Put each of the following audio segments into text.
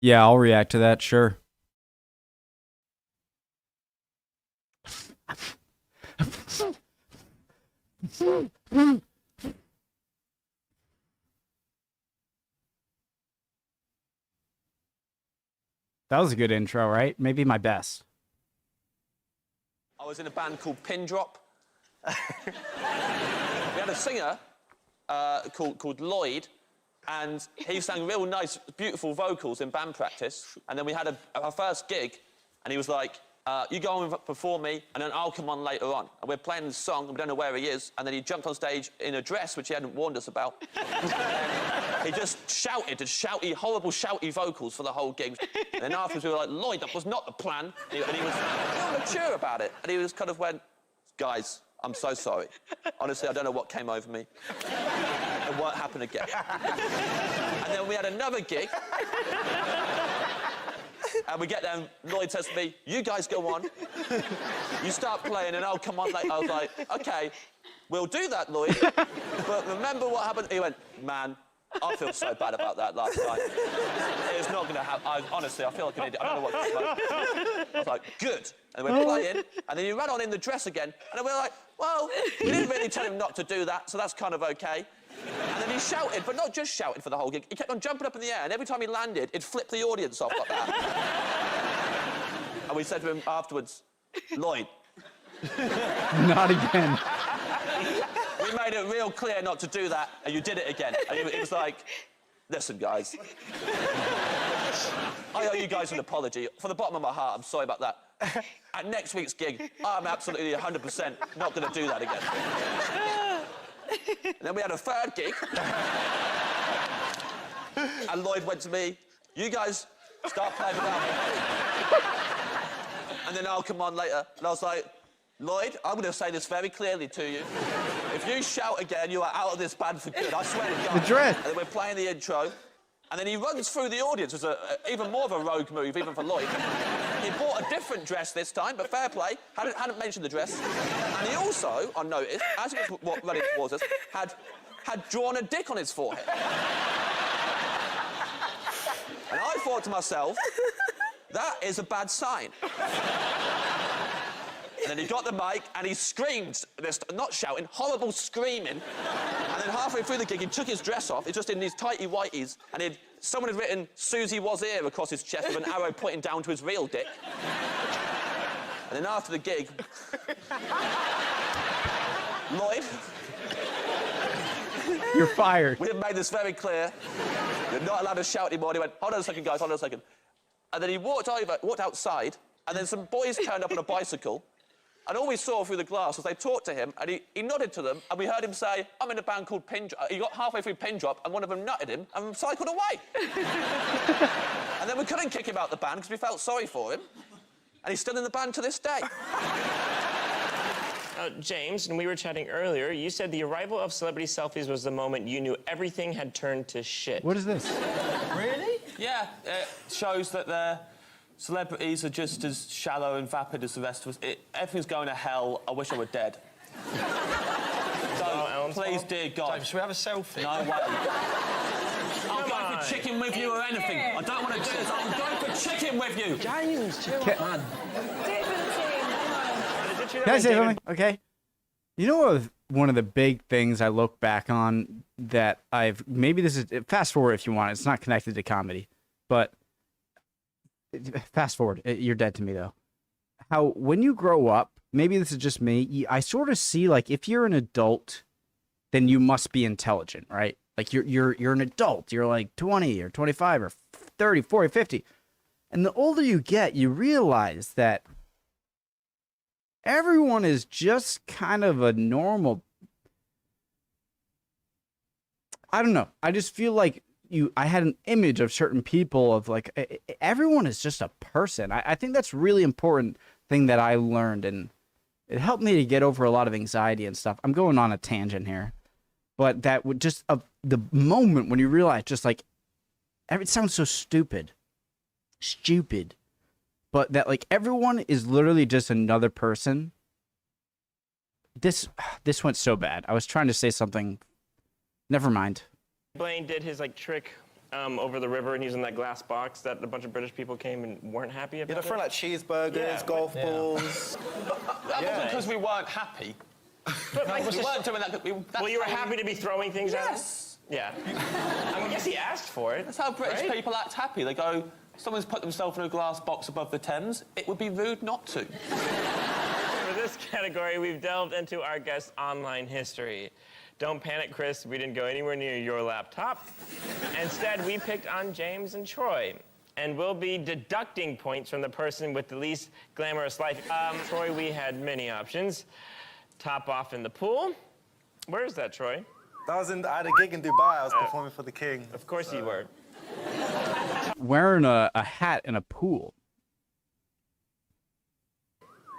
Yeah, I'll react to that, sure. That was a good intro, right? Maybe my best. I was in a band called Pin Drop. We had a singer called Lloyd, and he sang real nice, beautiful vocals in band practice. And then we had our first gig, and he was like, you go on before me, and then I'll come on later on. And we're playing the song, and we don't know where he is. And then he jumped on stage in a dress, which he hadn't warned us about. He just shouted, horrible shouty vocals for the whole gig. And then afterwards we were like, Lloyd, that was not the plan. And he was real mature about it. And he was kind of went, guys, I'm so sorry. Honestly, I don't know what came over me. It won't happen again. And then we had another gig. And we get there, and Lloyd says to me, you guys go on. You start playing, and I'll come on later. I was like, OK, we'll do that, Lloyd. But remember what happened? He went, man, I feel so bad about that last night. It's not going to happen. Honestly, I feel like an idiot. I don't know what to say. I was like, good. And we went playing, and then he ran on in the dress again. And then we were like, well, we didn't really tell him not to do that, so that's kind of OK. And then he shouted, but not just shouted for the whole gig. He kept on jumping up in the air, and every time he landed, it flipped the audience off like that. And we said to him afterwards, Lloyd. Not again. We made it real clear not to do that, and you did it again. And it was like, listen, guys. I owe you guys an apology. From the bottom of my heart, I'm sorry about that. At next week's gig, I'm absolutely 100% not going to do that again. And then we had a third gig. And Lloyd went to me, you guys start playing without me. And then I'll come on later. And I was like, Lloyd, I'm going to say this very clearly to you. If you shout again, you are out of this band for good. I swear to God. The dress. And then we're playing the intro. And then he runs through the audience. It was even more of a rogue move, even for Lloyd. He bought a different dress this time, but fair play. Hadn't mentioned the dress. And he also, I noticed, as he was running towards us, had drawn a dick on his forehead. And I thought to myself, that is a bad sign. And then he got the mic and he screamed, not shouting, horrible screaming. And then halfway through the gig, he took his dress off. He's just in these tighty whities, and someone had written "Susie was here" across his chest with an arrow pointing down to his real dick. And then after the gig, Lloyd, You're fired. we have made this very clear. You're not allowed to shout anymore. And he went, hold on a second, guys, hold on a second. And then he walked outside, and then some boys turned up on a bicycle. And all we saw through the glass was they talked to him, and he nodded to them, and we heard him say, I'm in a band called Pin Drop. He got halfway through Pin Drop, and one of them nutted him and cycled away. And then we couldn't kick him out the band because we felt sorry for him. And he's still in the band to this day. James, and we were chatting earlier, you said the arrival of celebrity selfies was the moment you knew everything had turned to shit. What is this? Really? Yeah, it shows that the celebrities are just as shallow and vapid as the rest of us. Everything's going to hell. I wish I were dead. So, please, dear God. James, should we have a selfie? No way. I'll go for chicken with you or anything. I don't want to do this. I'm going for chicken with you. James, chill out, man. Can I say something? Okay. You know what? One of the big things I look back on that maybe this is fast forward if you want. It's not connected to comedy, but fast forward. You're dead to me though. How when you grow up, maybe this is just me. I sort of see like if you're an adult, then you must be intelligent, right? Like you're an adult. You're like 20 or 25 or 30, 40, 50. And the older you get, you realize that everyone is just kind of a normal. I don't know. I just feel like I had an image of certain people of like, everyone is just a person. I think that's really important thing that I learned, and it helped me to get over a lot of anxiety and stuff. I'm going on a tangent here, but that would just, the moment when you realize just like, it sounds so stupid, but that like everyone is literally just another person. This went so bad. I was trying to say something. Never mind. Blaine did his like trick over the river, and he was in that glass box that a bunch of British people came and weren't happy about. They're throwing like cheeseburgers, golf balls. That wasn't because we weren't happy. But, like, We weren't doing that. well, you were happy to be throwing things at him? Yes. Yeah. I guess he asked for it. That's how British right? people act happy. They go, someone's put themselves in a glass box above the Thames. It would be rude not to. For this category, we've delved into our guest's online history. Don't panic, Chris. We didn't go anywhere near your laptop. Instead, we picked on James and Troy. And we'll be deducting points from the person with the least glamorous life. Troy, we had many options. Top off in the pool. Where is that, Troy? I had a gig in Dubai. I was performing for the king. Of course you were. Wearing a hat in a pool.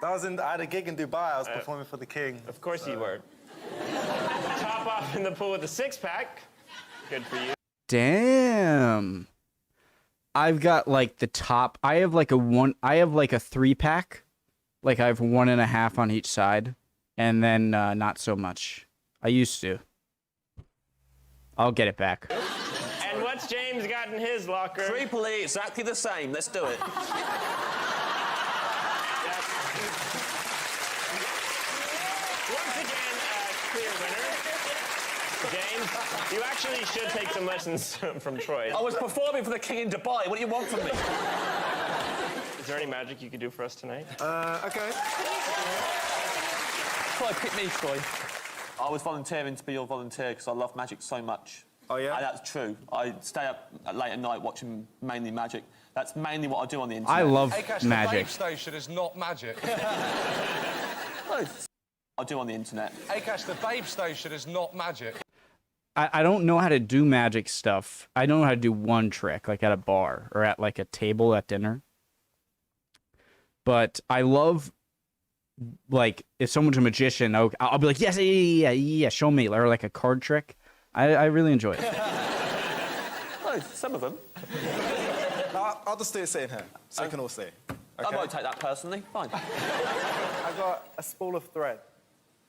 I had a gig in Dubai. I was performing for the king. Of course you were. Top off in the pool with a six-pack. Good for you. Damn. I've got like the top. I have like a 3-pack. Like I have 1.5 on each side. And then not so much. I used to. I'll get it back. And what's James got in his locker? Creepily, exactly the same. Let's do it. Once again, clear winner. James, you actually should take some lessons from Troy. I was performing for the king in Dubai. What do you want from me? Is there any magic you could do for us tonight? Okay. Troy, pick me, Troy. I was volunteering to be your volunteer because I love magic so much. Oh, yeah? And that's true. I stay up late at night watching mainly magic. That's mainly what I do on the internet. I love Acaster, magic. the Babe Station is not magic. I do on the internet. Acaster, the Babe Station is not magic. I don't know how to do magic stuff. I know how to do one trick, like at a bar or at like a table at dinner. But I love, like, if someone's a magician, I'll be like, yes, yeah, show me, or like a card trick. I really enjoy it. Oh, some of them. I'll just do it sitting here, so you can all see. I Okay? won't take that personally. Fine. I've got a spool of thread.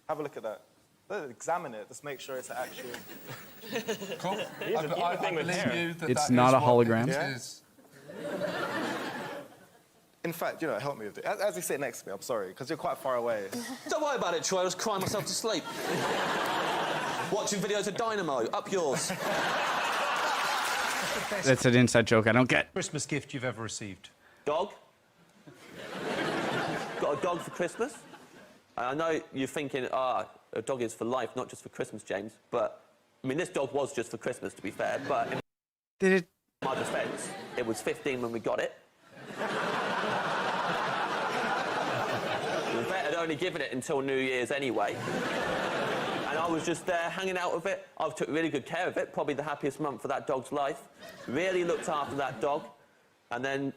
Have a look at that. Examine it. Just make sure it's actual. Cool. Here's the thing with hair. It's not a hologram. Yeah? In fact, help me with it. As you sit next to me, I'm sorry, because you're quite far away. Don't worry about it, Troy. I was crying myself to sleep. Watching videos of Dynamo. Up yours. That's an inside joke I don't get. Christmas gift you've ever received? Dog. Got a dog for Christmas. And I know you're thinking, a dog is for life, not just for Christmas, James. But, I mean, this dog was just for Christmas, to be fair. But in Did it? my defence, it was 15 when we got it. The vet had only given it until New Year's anyway. And I was just there hanging out with it. I took really good care of it, probably the happiest month of that dog's life. Really looked after that dog. And then,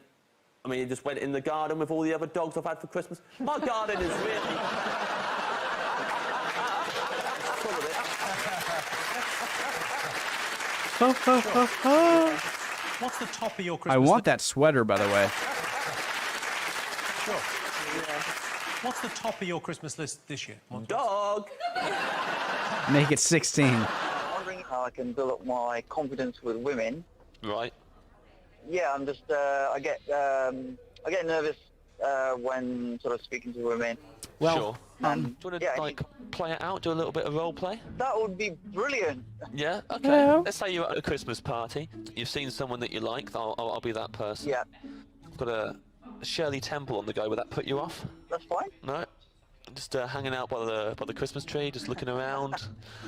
I mean, he just went in the garden with all the other dogs I've had for Christmas. My garden is really... full of it. What's the top of your Christmas I want that sweater, by the way. What's the top of your Christmas list this year? Dog! Make it 16. Wondering how I can build up my confidence with women. Right. Yeah, I'm just I get nervous when sort of speaking to women. Well, Sure. Do you want to, yeah, play it out, do a little bit of role play? That would be brilliant. Yeah, okay. Yeah. Let's say you're at a Christmas party. You've seen someone that you like. I'll be that person. Yeah, I've got a Shirley Temple on the go. Would that put you off? that's fine. No? Just hanging out by the Christmas tree, just looking around.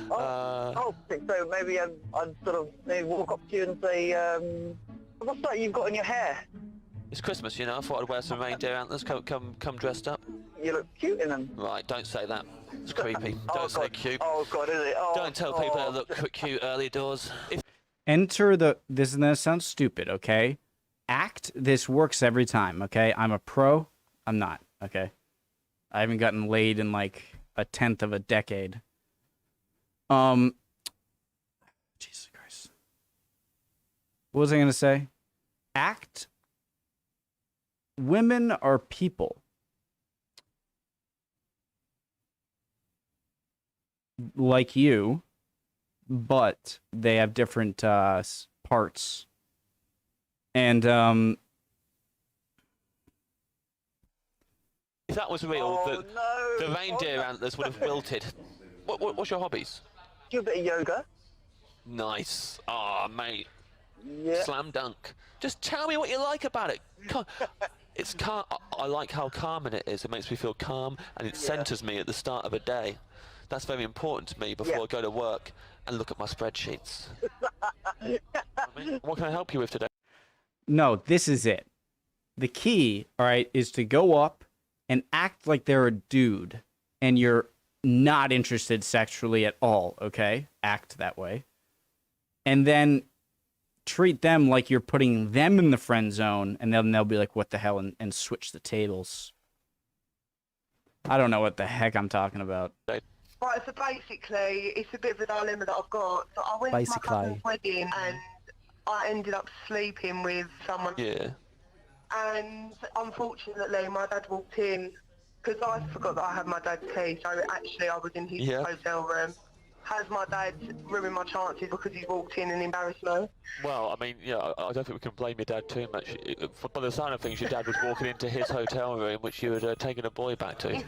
So maybe I'd sort of maybe walk up to you and say, what's that you've got in your hair? It's Christmas, you know. I thought I'd wear some reindeer antlers. Come dressed up. You look cute in them. Right, don't say that. It's creepy. Don't say God. cute. Oh God, is it? Oh, Don't tell people they look cute early doors. enter the. This is gonna sound stupid, okay? Act. This works every time, okay? I'm a pro. I'm not, okay? I haven't gotten laid in like a 10th of a decade. Jesus Christ. What was I gonna say? Act. Women are people. Like you, but they have different parts And If that was real, Oh, no. the reindeer antlers would have wilted. What's your hobbies? Do a bit of yoga. Nice. Ah, mate. Yeah. Slam dunk. Just tell me what you like about it. It's calm. I like how calming it is. It makes me feel calm, and it centers me at the start of a day. That's very important to me before I go to work and look at my spreadsheets. What can I help you with today? no, this is it. The key, all right, is to go up and act like they're a dude and you're not interested sexually at all, okay? Act that way. And then treat them like you're putting them in the friend zone, and then they'll be like, what the hell, and switch the tables. I don't know what the heck I'm talking about. Right, so basically, it's a bit of a dilemma that I've got. So I went to my cousin's wedding and I ended up sleeping with someone. Yeah. And unfortunately, my dad walked in, because I forgot that I had my dad's key, so actually I was in his hotel room. Has my dad ruined my chances because he walked in and embarrassed me? Well, I mean, yeah, I don't think we can blame your dad too much. By the sound of things, your dad was walking into his hotel room, which you had taken a boy back to.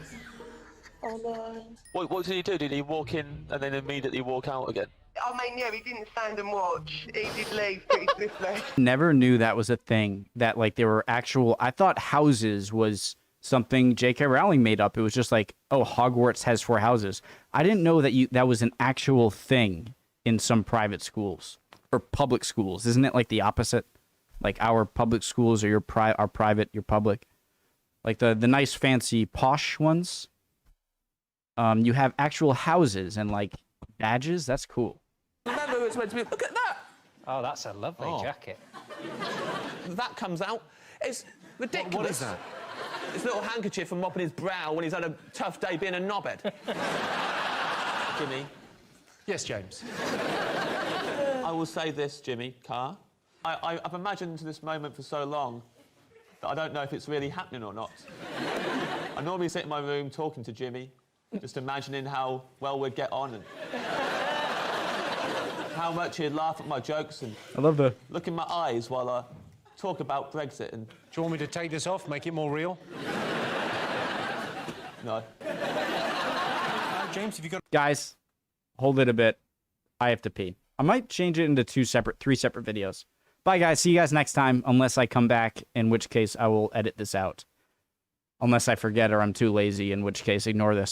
Oh no. What did he do? Did he walk in and then immediately walk out again? I mean, yeah, he didn't stand and watch. He did leave pretty swiftly. Never knew that was a thing, that like there were actual, I thought houses was something J.K. Rowling made up. It was just like, oh, Hogwarts has 4 houses. I didn't know that that was an actual thing in some private schools or public schools. Isn't it like the opposite? Like our public schools are our private, your public. Like the nice fancy posh ones. You have actual houses and like badges. That's cool. Remember, it's meant to be. Look at that. Oh, that's a lovely jacket. That comes out. It's ridiculous. What is that? His little handkerchief for mopping his brow when he's had a tough day being a knobhead. Jimmy. Yes, James. I will say this, Jimmy Carr. I've imagined this moment for so long that I don't know if it's really happening or not. I normally sit in my room talking to Jimmy, just imagining how well we'd get on and how much he'd laugh at my jokes and I love the look in my eyes while I talk about Brexit and... Do you want me to take this off, make it more real? No. James, have you got... guys, hold it a bit. I have to pee. I might change it into 3 separate videos. Bye, guys. See you guys next time, unless I come back, in which case I will edit this out. Unless I forget or I'm too lazy, in which case ignore this.